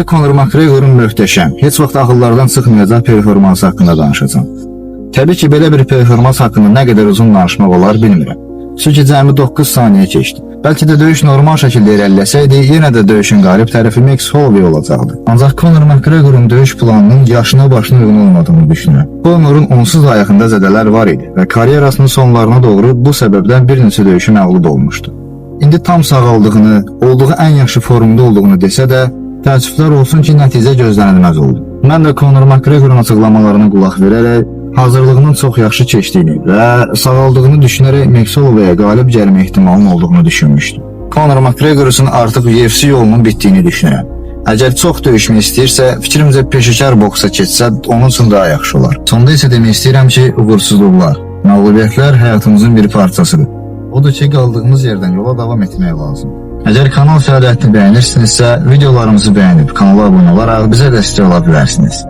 Conor McGregor'un möhtəşəm, heç vaxt ağıllardan çıxmayacaq performansı haqqında danışacağım. Təbii ki, belə bir performans haqqında nə qədər uzun danışmaq olar bilmirəm. Çünki cəmi 9 saniyə keçdi. Bəlkə də döyüş normal şəkildə irəliləsəydi, yenə də döyüşün qalib tərəfi Max Holloway olacaqdı. Ancaq Conor McGregor'un döyüş planının yaşına başına uyğun olmadığını düşünürəm. Conor'un onsuz ayağında zədələr var idi və karyerasının sonlarına doğru bu səbəbdən bir neçə döyüşü məğlub olmuşdu. İndi tam sağaldığını, olduğu ən yaxşı formunda olduğunu desə də, təəssüflər olsun ki, nəticə gözlənilməz oldu. Mən də Conor McGregor'un açıqlamalarına qulaq verərək, hazırlığının çox yaxşı keçdiyini və sağaldığını düşünərək Max Holloway-ə qalib gəlmə ehtimalının olduğunu düşünmüşdüm. Conor McGregor üçün artıq UFC yolunun bitdiyini düşünürəm. Əgər çox döyüşmək istəyirsə, fikrimcə peşəkar boksa keçsə, onun üçün daha yaxşı olar. Sonda isə demək istəyirəm ki, uğursuzluqlar, məğlubiyyətlər həyatımızın bir parçasıdır. Odur ki, qaldığımız yerdən yola davam etmək lazım. Əgər kanal fəaliyyətini bəyənirsinizsə, videolarımızı bəyənib kanala abunə olaraq bizə dəstək ola bilərsiniz.